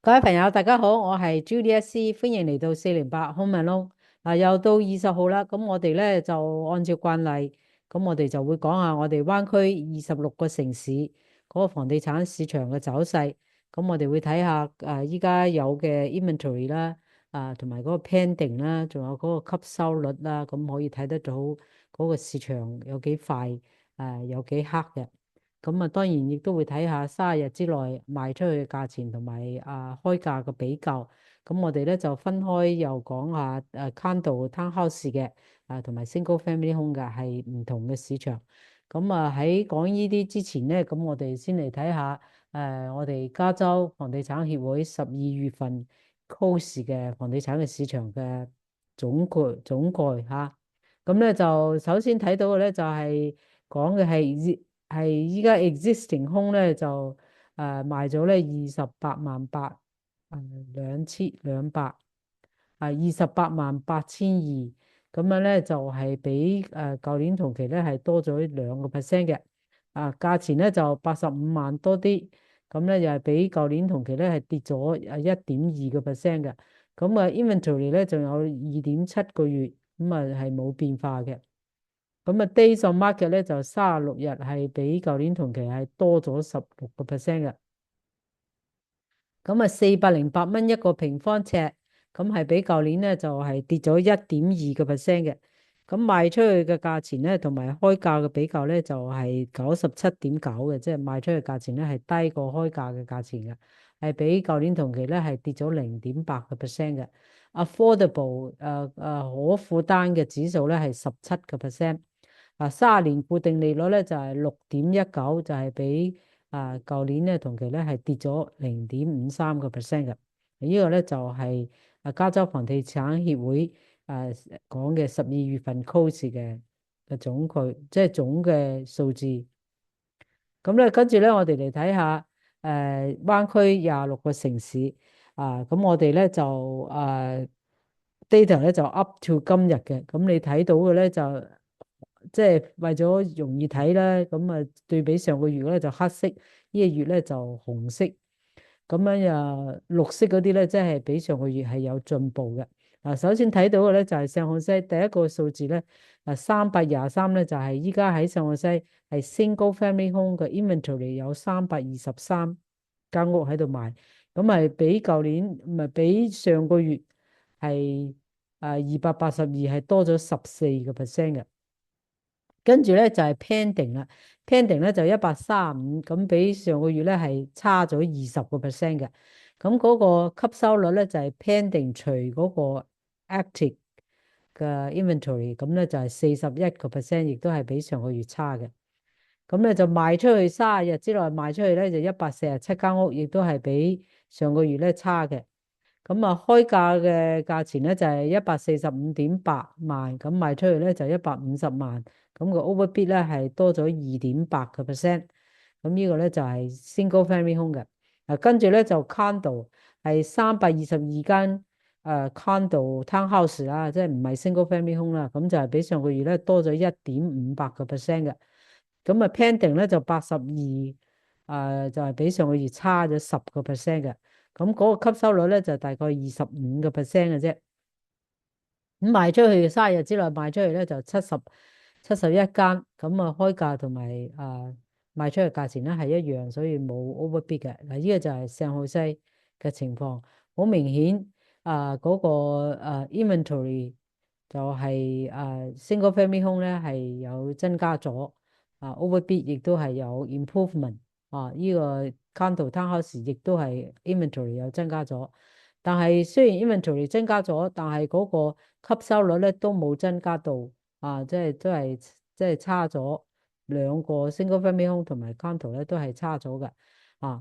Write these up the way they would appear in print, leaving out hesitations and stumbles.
各位朋友，大家好，我係 Julia C，歡迎嚟到408 Home Alone。又到20號啦，咁我哋咧就按照慣例，咁我哋就會講下我哋灣區26個城市嗰個房地產市場嘅走勢。咁我哋會睇下依家有嘅 inventory 啦，同埋嗰個 pending 啦，仲有嗰個吸收率啦，咁可以睇得到嗰個市場有幾快，有幾黑嘅。咁啊，當然亦都會睇下30日之內賣出去嘅價錢同埋開價嘅比較。咁我哋咧就分開又講下condo townhouse 嘅同埋 single family home 嘅係唔同嘅市場。咁喺講呢啲之前咧，咁我哋先嚟睇下我哋加州房地產協會12月份 close 嘅房地產嘅市場嘅總概嚇。咁咧就首先睇到嘅咧就係講嘅係依家 existing home 咧就賣咗咧28萬82200288200咁樣咧就係比舊年同期咧係多咗2%嘅。價錢咧就85萬多啲，咁咧又係比舊年同期咧係跌咗1.2%嘅。咁inventory 咧仲有2.7個月，咁係冇變化嘅。咁days on market 咧就36日，係比舊年同期係多咗16%嘅。咁408蚊一個平方尺，咁係比舊年咧就係跌咗1.2%嘅。咁賣出去嘅價錢咧，同埋開價嘅比較咧，就係97.9嘅，即係賣出去嘅價錢咧係低過開價嘅價錢嘅，係比舊年同期咧係跌咗0.8%嘅。affordable 可負擔嘅指數咧係17%。30年固定利率咧就係6.19，就係比舊年咧同期咧係跌咗0.53%嘅。呢個咧就係加州房地產協會講嘅12月份 close 嘅總佢，即係總嘅數字。咁咧跟住咧我哋嚟睇下灣區26個城市咁我哋咧就data 咧就 up to 今日嘅。咁你睇到嘅咧就即係為咗容易睇啦，咁對比上個月咧就黑色，呢個月咧就紅色。咁樣綠色嗰啲咧，即係比上個月係有進步嘅。首先睇到嘅咧就係聖荷西第一個數字咧323咧，就係依家喺聖荷西係 single family home 嘅 inventory 有323間屋喺度賣，咁係比舊年唔係比上個月係282係多咗14%嘅。跟住咧就係 pending 啦，pending 咧就135，咁比上個月咧係差咗20%嘅。咁嗰個吸收率咧就係 pending 除嗰個 active 嘅 inventory，咁咧就係41%，亦都係比上個月差嘅。咁咧就賣出去30日之內賣出去咧就147間屋，亦都係比上個月咧差嘅。咁開價嘅價錢咧就係145.8萬，咁賣出去咧就150萬，咁個 overbid 咧係多咗2.8%。咁呢個咧就係 single family home 嘅。跟住咧就 condo 係322間condo townhouse 啦，即係唔係 single family home 啦，咁就係比上個月咧多咗1.58%嘅。咁pending 咧就82，就係比上個月差咗10%嘅。咁嗰個吸收率咧就大概25%嘅啫。咁賣出去30日之內賣出去咧就71間，咁開價同埋賣出去價錢咧係一樣，所以冇 overbid 嘅。嗱，呢個就係聖荷西嘅情況，好明顯嗰個inventory 就係single family home 咧係有增加咗overbid 亦都係有 improvement。呢個 condo townhouse 亦都係 inventory 有增加咗，但係雖然 inventory 增加咗，但係嗰個吸收率咧都冇增加到即係都係即係差咗。兩個 single family home 同埋 condo 咧都係差咗嘅。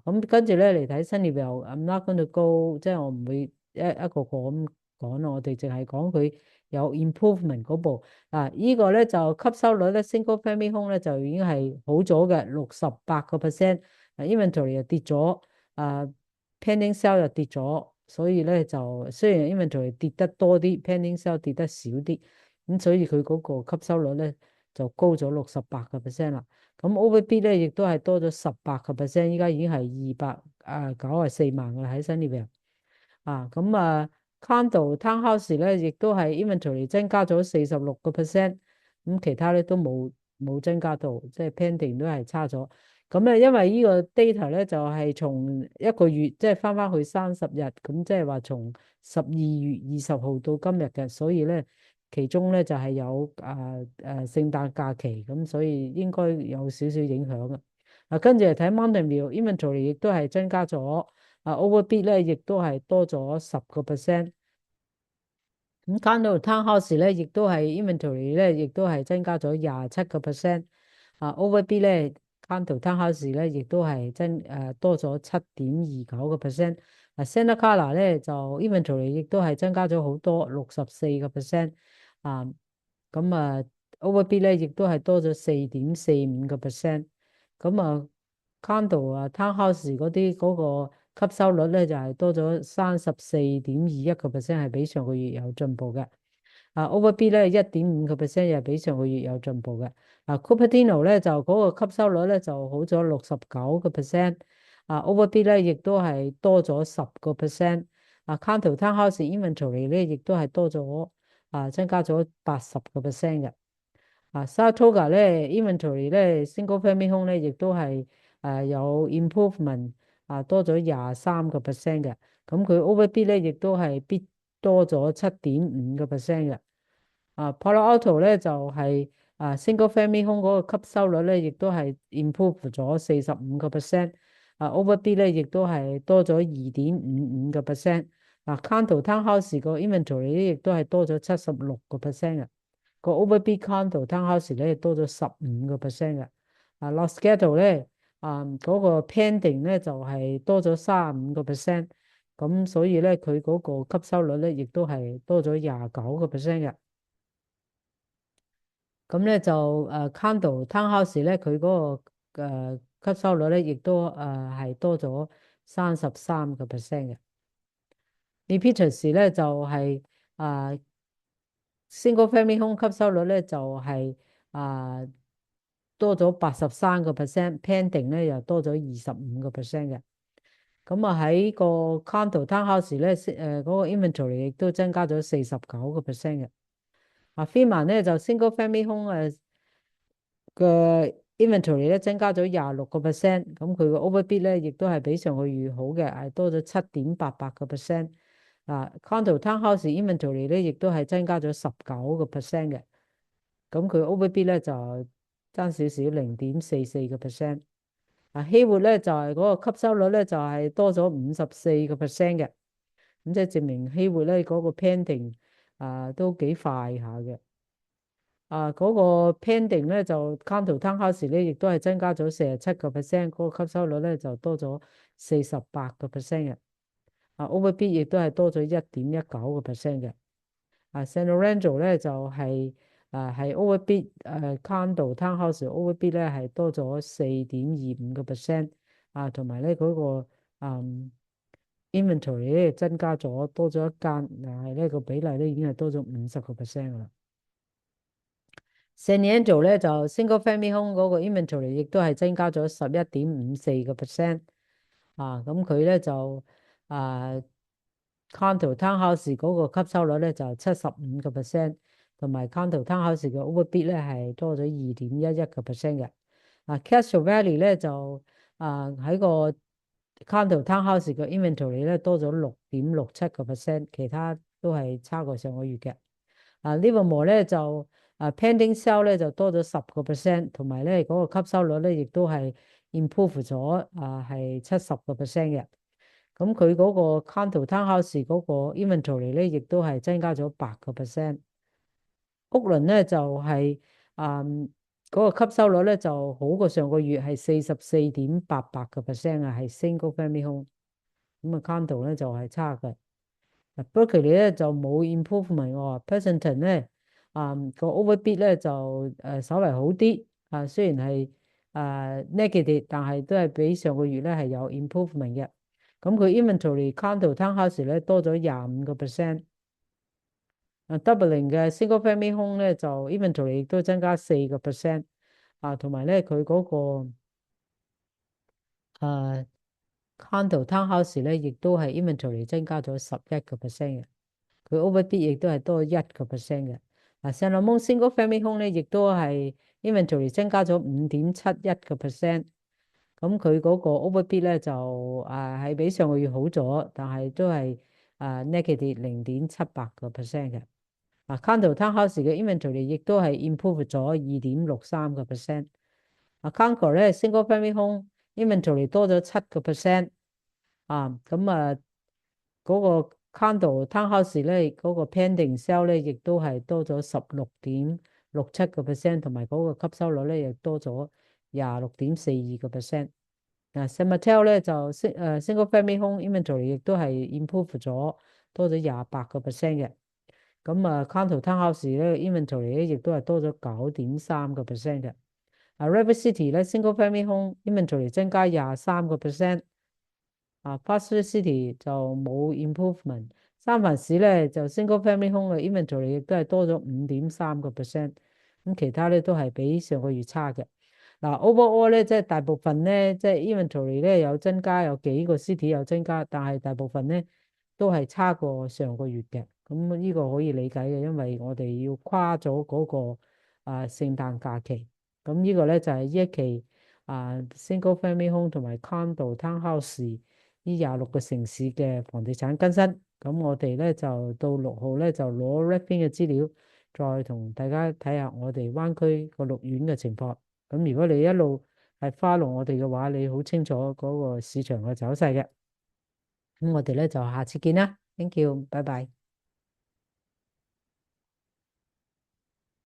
咁跟住咧嚟睇新業又 I'm not going to go，即係我唔會一個個咁講咯，我哋淨係講佢有 improvement 嗰部。呢個咧就吸收率咧 single family home 咧就已經係好咗嘅68%。inventory 又跌咗，pending sale 又跌咗，所以咧就雖然 inventory 跌得多啲，pending sale 跌得少啲，咁所以佢嗰個吸收率咧就高咗68%啦。咁 overbid 咧亦都係多咗18%，依家已經係294萬噶啦喺 Sunnyvale。咁condo townhouse 咧亦都係 inventory 增加咗46%，咁其他咧都冇增加到，即係 pending 都係差咗。咁咧因為呢個 data 咧就係從一個月即係翻去30日，咁即係話從12月20號到今日嘅，所以咧其中咧就係有聖誕假期，咁所以應該有少少影響嘅。跟住嚟睇 Mountain View inventory 亦都係增加咗。overbid 咧，亦都係多咗10%。咁 condo townhouse 咧，亦都係 inventory 咧，亦都係增加咗27%。overbid 咧，condo townhouse 咧，亦都係多咗7.29%。Santa Clara 咧就 inventory 亦都係增加咗好多64%。咁overbid 咧，亦都係多咗4.45%。咁condo townhouse 嗰啲嗰個吸收率咧就係多咗34.21%，係比上個月有進步嘅。overbid 咧1.5%又係比上個月有進步嘅。Cupertino 咧就嗰個吸收率咧就好咗69%。overbid 咧亦都係多咗10%。condo townhouse inventory 咧亦都係多咗增加咗80%嘅。Saratoga 咧 inventory 咧 single family home 咧亦都係有 improvement，多咗23%嘅。咁佢 overbid 咧亦都係 bid 多咗7.5%嘅。Palo Alto 咧就係single family home 嗰個吸收率咧亦都係 improve 咗45%。overbid 咧亦都係多咗2.55%。condo townhouse 個 inventory 咧亦都係多咗76%嘅。個 overbid condo townhouse 咧多咗15%嘅。Los Gatos 咧嗰個 pending 咧就係多咗35%，咁所以咧佢嗰個吸收率咧亦都係多咗29%嘅。咁咧就condo townhouse 咧佢嗰個吸收率咧亦都係多咗33%嘅。Lepidus 咧就係single family home 吸收率咧就係多咗83%，pending 咧又多咗25%嘅。咁喺個 condo townhouse 咧嗰個 inventory 亦都增加咗49%嘅。Fremont咧就 single family home嘅 inventory 咧增加咗26%，咁佢個 overbid 咧亦都係比上個月好嘅，係多咗7.88%。condo townhouse inventory 咧亦都係增加咗19%嘅，咁佢 overbid 咧就爭少少0.44%。希活咧就係嗰個吸收率咧就係多咗54%嘅，咁即係證明希活咧嗰個 pending 都幾快下嘅。嗰個 pending 咧就 condo townhouse 咧亦都係增加咗47%，嗰個吸收率咧就多咗48%嘅。overbid 亦都係多咗1.19%嘅。San Lorenzo 咧就係 overbid condo townhouse overbid 咧係多咗4.25%。同埋咧嗰個inventory 咧增加咗多咗一間，但係呢個比例咧已經係多咗50%噶啦。San Leandro 咧就 single family home 嗰個 inventory 亦都係增加咗11.54%。咁佢咧就condo townhouse 嗰個吸收率咧就75%，同埋 condo townhouse 嘅 overbid 咧係多咗2.11%嘅。Castro Valley 咧就喺個 condo townhouse 嘅 inventory 咧多咗6.67%，其他都係差過上個月嘅。Livermore 咧就pending sale 咧就多咗10%，同埋咧嗰個吸收率咧亦都係 improve 咗係70%嘅。咁佢嗰個 condo townhouse 嗰個 inventory 咧亦都係增加咗8%。屋崙咧就係嗰個吸收率咧就好過上個月係44.88%係 single family home。咁condo 咧就係差嘅。Berkeley 咧就冇 improvement 喎。Pleasanton 咧個 overbid 咧就稍為好啲。雖然係negative，但係都係比上個月咧係有 improvement 嘅。咁佢 inventory condo townhouse 咧多咗25%。doubling 嘅 single family home 咧就 inventory 亦都增加4%，同埋咧佢嗰個誒 condo townhouse 咧亦都係 inventory 增加咗11%嘅，佢 overbid 亦都係多1%嘅。San Ramon single family home 咧亦都係 inventory 增加咗5.71%，咁佢嗰個 overbid 咧就係比上個月好咗，但係都係negative 0.78%嘅。condo townhouse 嘅 inventory 亦都係 improve 咗2.63%。Concord 咧 single family home inventory 多咗7%。咁嗰個 condo townhouse 咧嗰個 pending sale 咧亦都係多咗16.67%，同埋嗰個吸收率咧亦多咗26.42%。San Mateo 咧就single family home inventory 亦都係 improve 咗多咗28%嘅。咁condo townhouse 咧 inventory 咧亦都係多咗9.3%嘅。River City 咧 single family home inventory 增加23%。Pastor City 就冇 improvement。三藩市咧就 single family home 嘅 inventory 亦都係多咗5.3%。咁其他咧都係比上個月差嘅。overall 咧即係大部分咧即係 inventory 咧有增加，有幾個 city 有增加，但係大部分咧都係差過上個月嘅。咁呢個可以理解嘅，因為我哋要跨咗嗰個聖誕假期。咁呢個咧就係呢一期single family home 同埋 condo townhouse 呢26個城市嘅房地產更新。咁我哋咧就到6號咧就攞 wrapping 嘅資料，再同大家睇下我哋灣區個綠苑嘅情況。咁如果你一路係 follow 我哋嘅話，你好清楚嗰個市場嘅走勢嘅。咁我哋咧就下次見啦，thank you，拜拜。